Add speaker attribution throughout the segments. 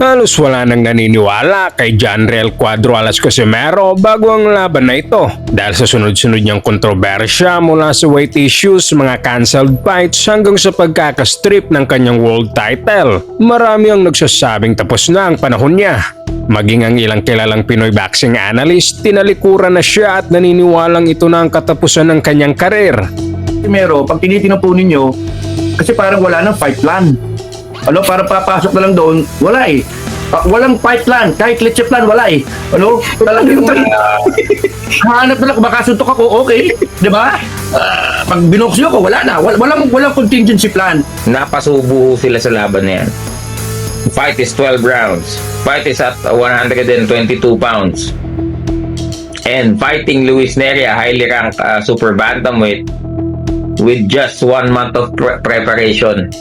Speaker 1: Halos wala nang naniniwala kay Janriel Cuadro Alas Casimero bago ang laban na ito dahil sa sunod-sunod niyang kontrobersya mula sa weight issues, mga cancelled fights hanggang sa pagkakastrip ng kanyang world title. Marami ang nagsasabing tapos na ang panahon niya. Maging ang ilang kilalang Pinoy boxing analyst, tinalikuran na siya at naniniwalang ito na ang katapusan ng kanyang karir.
Speaker 2: Casimero, pag tinitingnan po ninyo, kasi parang wala nang fight plan. Para papasok na lang doon, wala eh. Walang fight plan, kahit leche plan, wala eh. Talagang hanap na lang, kung makasuntok ako, okay. Di ba? Pag binoksyo ko, wala na. Walang contingency plan.
Speaker 3: Napasubo sila sa laban na yan. Fight is 12 rounds. Fight is at 122 pounds. And fighting Luis Neria, highly ranked super bantamweight, with just 1 month of preparation.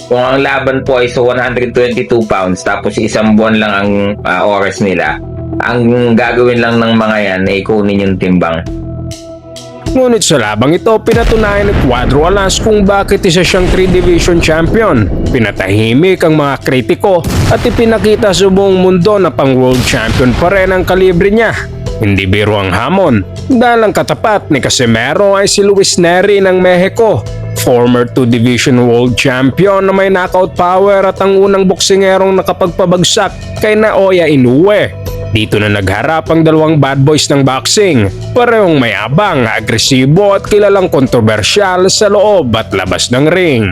Speaker 3: Kung ang laban po ay sa 122 pounds tapos isang buwan lang ang oras nila, ang gagawin lang ng mga yan ay kunin yung timbang.
Speaker 1: Ngunit sa labang ito, pinatunayan ni Cuadro Alas kung bakit isa siyang 3-division champion. Pinatahimik ang mga kritiko at ipinakita sa buong mundo na pang world champion pa rin ang kalibre niya. Hindi biro ang hamon dahil ang katapat ni Casimero ay si Luis Neri ng Mexico, former 2-division world champion na may knockout power at ang unang boksingerong nakapagpabagsak kay Naoya Inoue. Dito na nagharap ang dalawang bad boys ng boxing, parehong mayabang, agresibo at kilalang kontrobersyal sa loob at labas ng ring.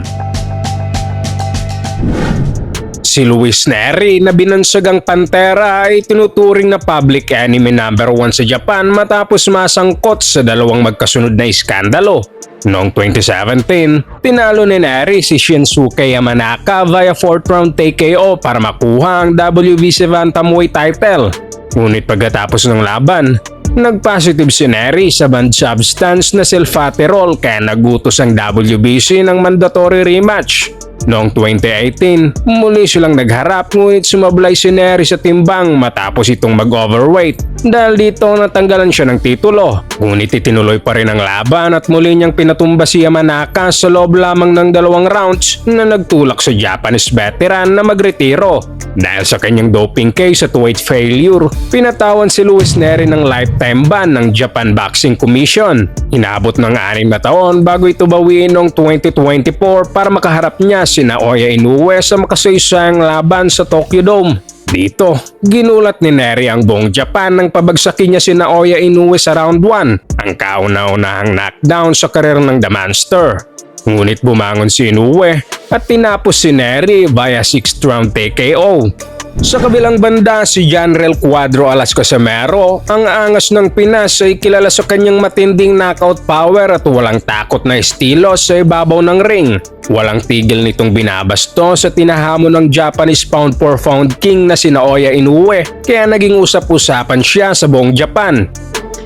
Speaker 1: Si Luis Neri na binansagang Pantera ay tinuturing na public enemy number 1 sa Japan matapos masangkot sa dalawang magkasunod na iskandalo. Noong 2017, tinalo ni Neri si Shinsuke Yamanaka via 4th round TKO para makuha ang WBC Bantamweight title. Ngunit pagkatapos ng laban, nag-positive si Neri sa banned substance na silfaterol kaya nagutos ang WBC ng mandatory rematch. Noong 2018, muli silang nagharap ngunit sumablay si Neri sa timbang matapos itong mag-overweight. Dahil dito natanggalan siya ng titulo. Ngunit itinuloy pa rin ang laban at muli niyang pinatumba si Yamanaka sa loob lamang ng 2 rounds na nagtulak sa Japanese veteran na magretiro. Dahil sa kanyang doping case at weight failure, pinatawan si Luis Neri ng lifetime ban ng Japan Boxing Commission. Inabot ng 6 na taon bago ito bawiin noong 2024 para makaharap niya si Naoya Inoue sa makasaysayang laban sa Tokyo Dome. Dito, ginulat ni Neri ang buong Japan nang pabagsakin niya si Naoya Inoue sa round 1, ang kauna-unahang knockdown sa karir ng The Monster. Ngunit bumangon si Inoue at tinapos si Neri via 6th round TKO. Sa kabilang banda, si Janriel Cuadro Alas Casimero, ang angas ng Pinas, ay kilala sa kanyang matinding knockout power at walang takot na estilo sa ibabaw ng ring. Walang tigil nitong binabasto sa tinahamon ng Japanese pound for pound king na si Naoya Inoue, kaya naging usap-usapan siya sa buong Japan.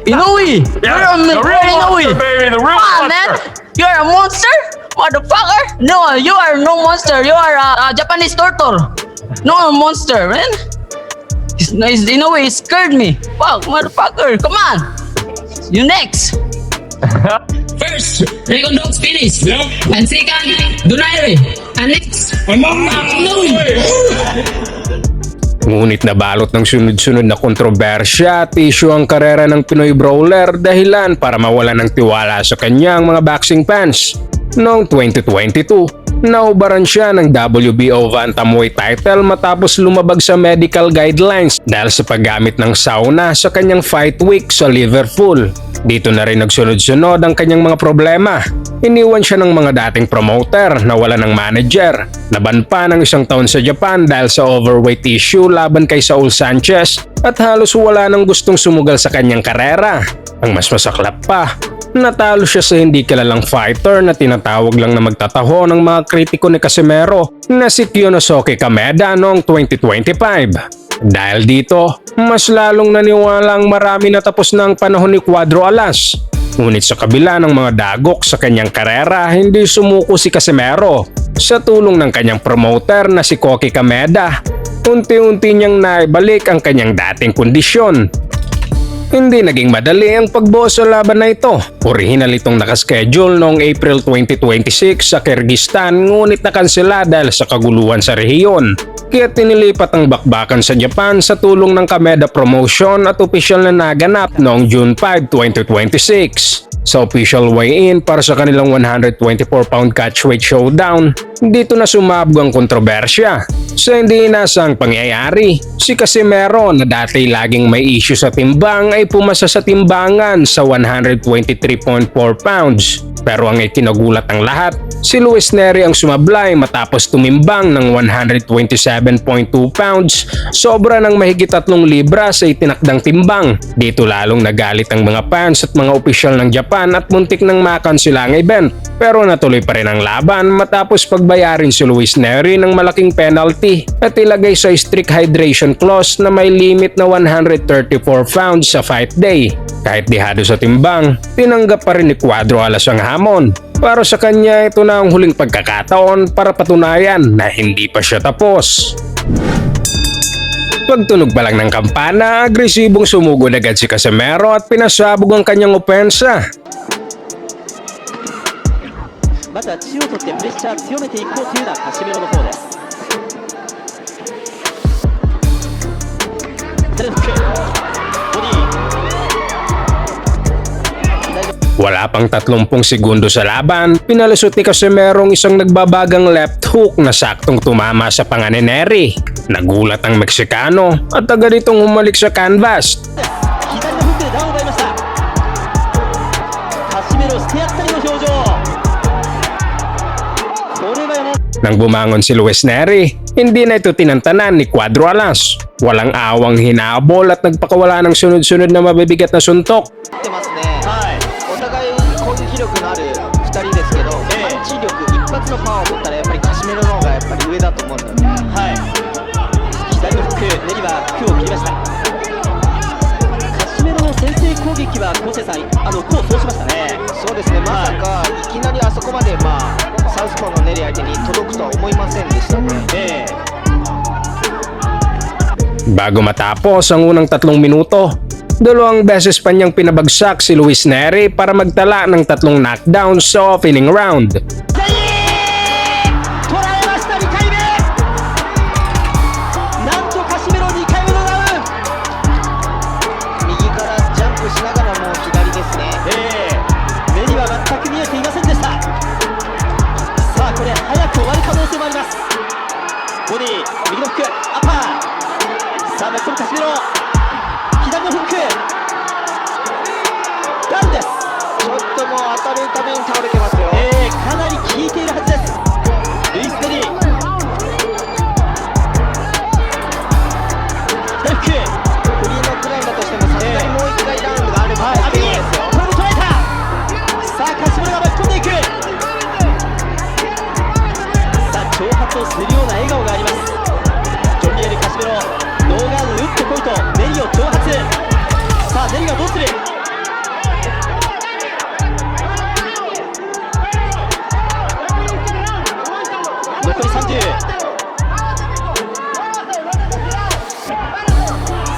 Speaker 4: Inoue! You're a Inoue! Come on, man! You're a monster? Motherfucker! No, you are no monster. You are a Japanese turtle. No monster, man. Inoue scared me. Fuck, motherfucker. Come on. You next.
Speaker 5: First, Dragon Dog's finish. Yep. And second, Donaire. And next, Inoue.
Speaker 1: Ngunit nabalot ng sunod-sunod na kontrobersya at issue ang karera ng Pinoy Brawler dahilan para mawalan ng tiwala sa kanyang mga boxing fans. Noong 2022, naubaran siya ng WBO Bantamweight title matapos lumabag sa medical guidelines dahil sa paggamit ng sauna sa kanyang fight week sa Liverpool. Dito na rin nagsunod-sunod ang kanyang mga problema. Iniwan siya ng mga dating promoter na wala ng manager. Naban pa ng 1 taon sa Japan dahil sa overweight issue laban kay Saul Sanchez at halos wala nang gustong sumugal sa kanyang karera. Ang mas masaklap pa, natalo siya sa hindi kilalang fighter na tinatawag lang na magtataho ng mga kritiko ni Casimero na si Kyonosuke Kameda noong 2025. Dahil dito, mas lalong naniwalang marami na tapos na ang panahon ni Cuadro Alas. Ngunit sa kabila ng mga dagok sa kanyang karera, hindi sumuko si Casimero. Sa tulong ng kanyang promoter na si Koki Kameda, unti-unti niyang naibalik ang kanyang dating kondisyon. Hindi naging madali ang pagbuo sa laban na ito. Orihinal itong nakaschedule noong April 2026 sa Kyrgyzstan ngunit nakansela dahil sa kaguluhan sa rehiyon. Kaya tinilipat ang bakbakan sa Japan sa tulong ng Kameda Promotion at opisyal na naganap noong June 5, 2026. Sa official weigh-in para sa kanilang 124-pound catchweight showdown, dito na sumabog ang kontrobersya. Sa hindi inasang pangyayari, si Casimero na dati laging may issue sa timbang ay pumasa sa timbangan sa 123.4 pounds. Pero ang ikinagulat ng lahat, si Luis Neri ang sumablay matapos tumimbang ng 127.2 pounds, sobra ng mahigit 3 libra sa itinakdang timbang. Dito lalong nagalit ang mga fans at mga opisyal ng Japan at muntik nang makansela ang event. Pero natuloy pa rin ang laban matapos pagbayarin si Luis Neri ng malaking penalty at ilagay sa strict hydration clause na may limit na 134 pounds sa fight day. Kahit dihado sa timbang, tinanggap pa rin ni Cuadro Alas ang hamon. Para sa kanya, ito na ang huling pagkakataon para patunayan na hindi pa siya tapos. Pagtunog pa lang ng kampana, agresibong sumugod agad si Casimero at pinasabog ang kanyang opensa.
Speaker 6: まずは血を取ってプレッシャー強めていこうというのはカシメロの方です。セルフボディ
Speaker 1: Wala pang 30 segundo sa laban, pinalusot ni Casimero ang isang nagbabagang left hook na saktong tumama sa panga ni Neri. Nagulat ang Meksikano at agad itong humalik sa canvas.
Speaker 6: 左のフックでダウンを奪いました。カシメロしてやったりの表情。これは山
Speaker 1: Nang bumangon si Luis Neri, hindi na ito tinantanan ni Cuadro Alas. Walang awang hinabol at nagpakawala ng sunod-sunod na mabibigat na suntok.
Speaker 6: ってますね。はい。お互い攻撃力のある2人ですけど、パンチ力一発のパワーを持ったらやっぱりカシメロの方がやっぱり上だと思うので。はい。左のフック、ネリはフックを切りました。カシメロの先制攻撃は昴生さん、功を奏しましたね。そうですね。まさかいきなりあそこまでサウスポーのネリ相手に届くとは思いませんでしたね。
Speaker 1: Bago matapos ang unang 3 minuto, 2 beses pa niyang pinabagsak si Luis Neri para magtala ng 3 knockdowns sa opening round.
Speaker 6: 捉えました2回目。なんとカシメロ2回目のダウン。右からジャンプしながらも左ですね。目には全く見えていませんでした。さあこれ早く終わる可能性もあります。ボディ右のフックアッパー。さあ残るカシメロ左のフックダウンです。ちょっともう当たるために倒れてますよ。かなり効いているはずです。ルイス・ネリー左フックフリーノックラウンだとしてもさすがにもう1回ラウンドがあれば入っていいですよ。これも捉えた。さあカシメロが巻き込んでいく。さあ挑発をするような笑顔があります。ジョン・リエル・カシメロノーガードで打ってこいとネリを挑発。さあネリがどうする。残り30。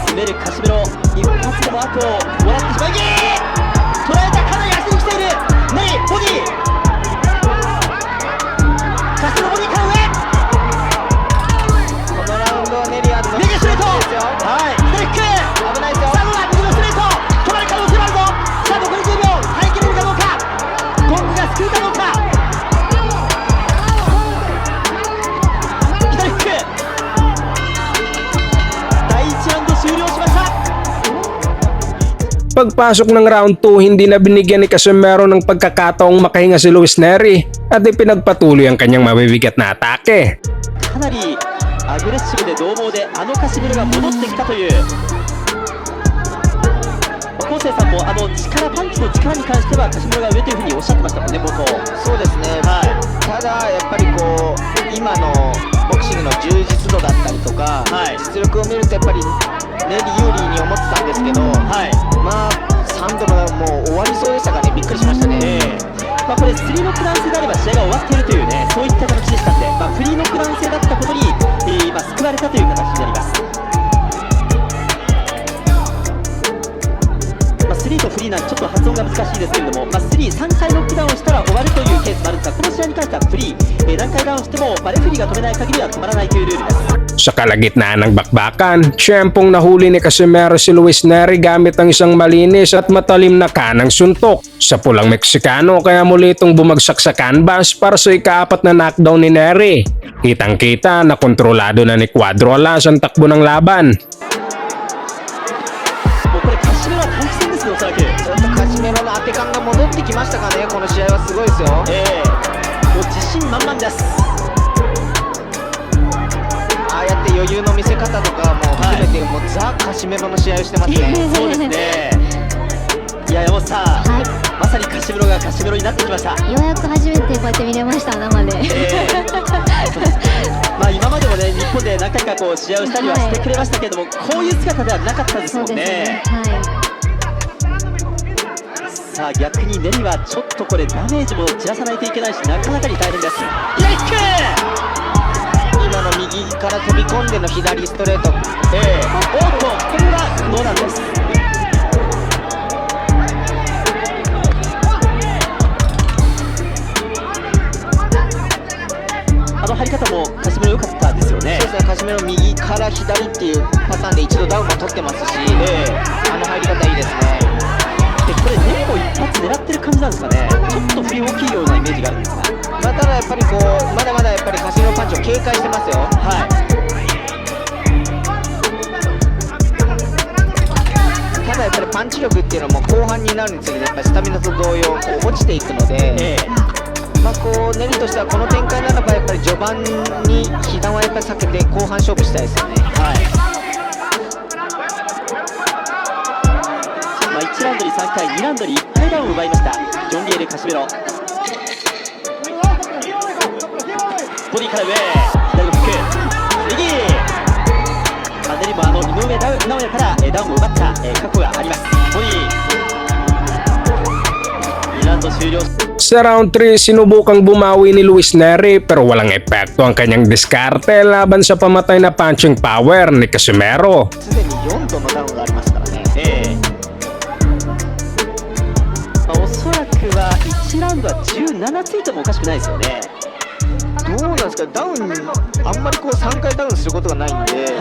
Speaker 6: 攻めるカシメロ一発でも後をもらってしまい捉えた。かなり足に来ているネリボディカシメロボディから上。このラウンドはネリア右ストレート。はい左フック危ないですよ。さあどうだ右のストレート取られる可能性もあるぞ。さあ残り10秒耐えきれるかどうか。ゴングが救うかどうか。左フック第1ラウンド終了しました。
Speaker 1: Pagpasok ng round 2, hindi na binigyan ni Casimero ng pagkakataong makahinga si Luis Neri at ipinagpatuloy ang kanyang mabibigat na atake.
Speaker 6: かなりアグレッシブで獰猛でカシメロが戻ってきたという昴生さんも力パンチの力に関してはカシメロが上というふうにおっしゃってましたもんね冒頭。そうですね、はい、ただやっぱり今のボクシングの充実度だったりとか、はい、実力を見るとやっぱりネリ有利に思ってたんですけど、はい、3度のもう終わりそうでしたからね。びっくりしましたね。これ3ノックダウン制であれば試合が終わっているというね、そういった形でしたんで、フリーノックダウン制だったことに、救われたという形になります。3とフリーなんでちょっと発音が難しいですけれども、3回ノックダウンをしたら終わるというケースもあるんですが、この試合に関してはフリー、何回ダウンしても、レフェリーが止めない限りは止まらないというルールです。
Speaker 1: Sa kalagitnaan ng bakbakan, tiyempong nahuli ni Casimero si Luis Neri gamit ang isang malinis at matalim na kanang suntok sa pulang Meksikano, kaya muli itong bumagsak sa canvas para sa ika-4 na knockdown ni Neri. Kitang-kita na kontrolado na ni Cuadro Alas ang takbo ng laban.
Speaker 6: もうこれカシメロは短期戦ですよ、おそらく。
Speaker 7: ちょっとカシメロの当て感が戻ってきましたかね。この試合はすごいですよ。
Speaker 6: もう自信満々です。
Speaker 7: ああやって余裕の見せ方とかも含めて、もうザ・カシメロの試合をしてますね。
Speaker 6: そうですね。いや、山本さん、まさにカシメロがカシメロになってきました。
Speaker 8: ようやく初めてこうやって見れました、生で。
Speaker 6: まあ今までもね、日本で何回かこう試合をしたりはしてくれましたけども、こういう姿ではなかったですもんね。さあ逆にネリはちょっとこれダメージも散らさないといけないし、なかなかに大変です。左キック。
Speaker 7: 今の右から飛び込んでの左ストレート。
Speaker 6: おっと、これはどうなんです。あの入り方もカシメロ良かったですよね。
Speaker 7: そうですね、カシメロ右から左っていうパターンで一度ダウンも取ってますし、あの入り方いいですね。
Speaker 6: でこれネリも一発狙ってる感じなんですかね。ちょっと振り大きいようなイメージがあるんですが、
Speaker 7: まあ、ただやっぱりこうまだまだやっぱりカシメロパンチを警戒してますよ。ただやっぱりパンチ力っていうのも後半になるにつれてやっぱりスタミナと同様こう落ちていくので、まあこうネリとしてはこの展開ならばやっぱり序盤に被弾はやっぱり避けて後半勝負したいですよね。
Speaker 6: まあ、1ラウンドに3回、2ラウンドに1回ダウンを奪いましたジョン・リエル・カシメロ。ボディから上、左のフック、右、ネリも井上尚弥からダウンを奪った過去があります。ボディ、2ラウンド終了。
Speaker 1: Sa round 3, sinubukang bumawi ni Luis Neri pero walang epekto ang kanyang diskarte laban sa pamatay na punching power ni Casimero.
Speaker 7: すでに4度のダウンがありますからね。
Speaker 6: まあ、おそらくは1ラウンドは17ついてもおかしくないですよね。
Speaker 7: どうなんですか、ダウンあんまりこう3回ダウンすることがないんで、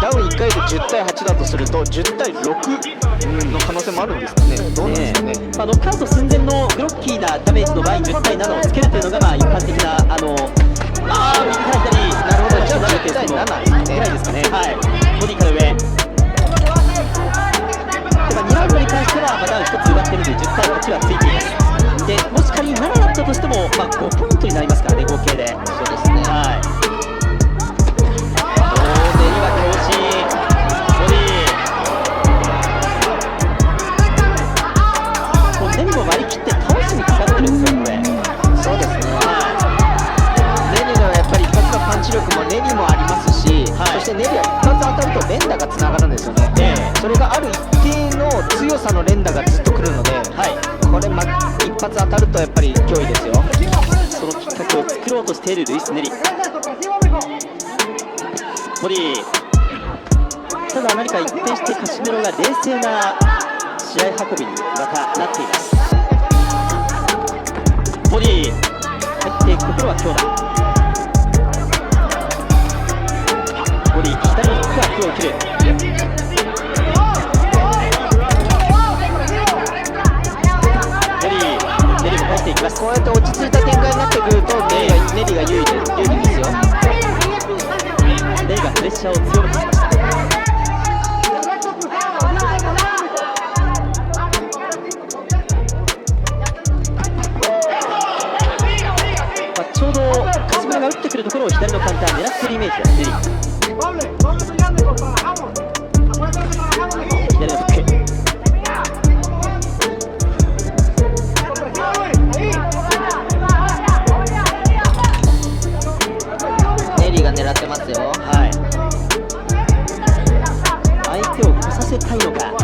Speaker 7: ダウン1回で10対8だとすると10対6の可能性もあるんですかね。どうなんですかね。
Speaker 6: ノックアウト寸前のグロッキーなダメージの場合10対7をつけるというのがまあ一般的な右から左、
Speaker 7: なるほど、じゃあ10対7ですね。
Speaker 6: ぐらいですかね。ボディから上。で2ラウンドに関してはダウン1つ奪ってるので10対8はついています。でもし仮に7だったとしても、5ポイントになりますからね、合計で。
Speaker 7: そうですね。
Speaker 6: ネリは強振、ボディ。ネリも割り切って倒しにかかってるんですよ、これ。
Speaker 7: そうですね。ネリのやっぱり一発のパンチ力もネリもありますし、そしてネリは一発当たると連打がつながるんですよね。それがある一定の強さの連打がずっとくるので、これ、一発当たるとやっぱり脅威ですよ。
Speaker 6: そのきっかけを作ろうとしているルイス・ネリ。ボディ。ただ何か一転してカシメロが冷静な試合運びにまたなっています。ボディ入っていくところは強打。ボディ左のフックは空を切る。ネリも返していきます。
Speaker 7: こうやって落ち着いた展開になってくるとネリが有利ですよ。
Speaker 6: ネリがプレッシャーを強めてきました。ちょうどカシメロが打ってくるところを左のカウンター狙っているイメージです。ネリ左のフック。
Speaker 7: ネリが狙ってますよ。
Speaker 6: 相手を来させたいのか。フ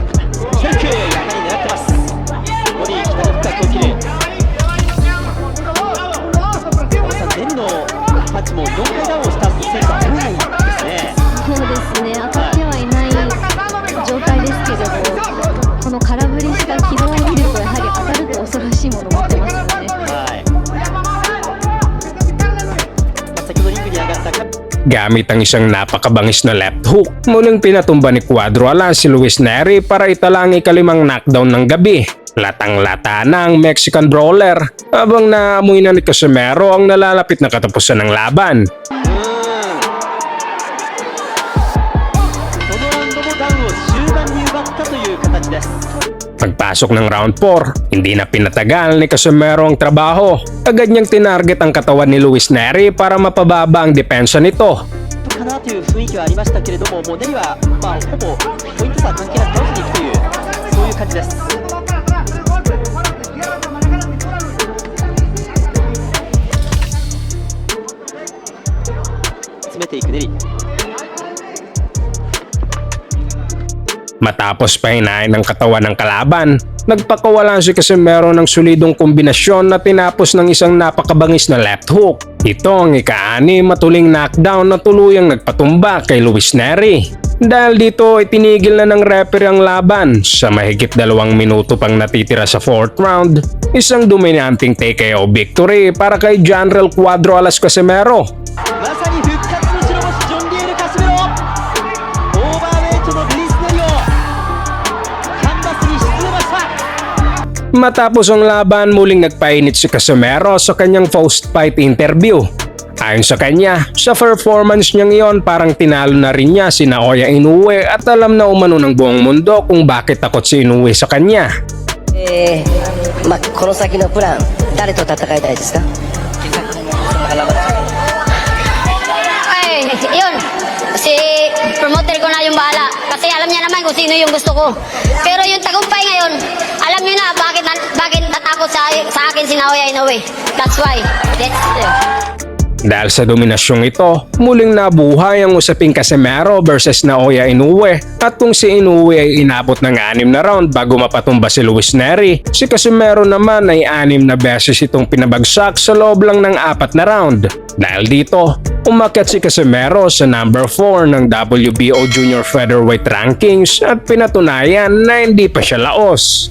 Speaker 6: ック、やはり狙ってます。ボディ左のフックは強気。ネリのパンチも4回ダウンをした選手は多いですね。
Speaker 8: そうですね、当たってはいない状態ですけれど、この空振りして
Speaker 1: gamit ang isang napakabangis na left hook. Muling pinatumba ni Cuadro Alas si Luis Neri para italang ikalimang knockdown ng gabi. Latang-lata na ang Mexican brawler habang naamoy na ni Casimero ang nalalapit na katapusan ng laban.
Speaker 6: このラウンドもダウンを終盤に奪ったという形です。
Speaker 1: Pagpasok ng round 4, hindi na pinatagal ni Casimero ang trabaho. Agad niyang tinarget ang katawan ni Luis Neri para mapababa ang depensa nito.
Speaker 6: かなという雰囲気はありましたけれども、もうネリは、ほぼポイント差関係なく倒していくというそういう感じです。詰めていくネリ。
Speaker 1: Matapos pahinain ng katawan ng kalaban, nagpakawalan si Casimero ng solidong kombinasyon na tinapos ng isang napakabangis na left hook. Ito ang ika-6 matuling knockdown na tuluyang nagpatumba kay Luis Neri. Dahil dito itinigil na ng referee ang laban sa mahigit 2 minuto pang natitira sa 4th round. Isang dominanting TKO victory para kay General Cuadro Alas Casimero.
Speaker 6: まさに復活の白星ジョン・リエル・カスメロ、オーバーウェイトのルイス・ネリをキャンバスに沈めました。
Speaker 1: Matapos ang laban, muling nagpainit si Casimero sa kanyang post-fight interview. Ayon sa kanya, sa performance niyang iyon parang tinalo na rin niya si Naoya Inoue at alam na umano ng buong mundo kung bakit takot si Inoue sa kanya.
Speaker 9: この先のプラン、誰と戦いたいですか?
Speaker 8: Ay, yun. Si promoter ko na yung bahala. Kasi alam niya naman kung sino yung gusto ko. Pero yung tagumpay ngayon, alam niyo na bakit natakot sa akin si Naoya Inoue. That's why.
Speaker 1: Dahil sa dominasyong ito, muling nabuhay ang usaping Casimero versus Naoya Inoue at kung si Inoue ay inabot ng 6 na round bago mapatumba si Luis Neri, si Casimero naman ay 6 na beses itong pinabagsak sa loob lang ng 4 na round. Dahil dito, umakyat si Casimero sa number 4 ng WBO Junior Featherweight Rankings at pinatunayan na hindi pa siya laos.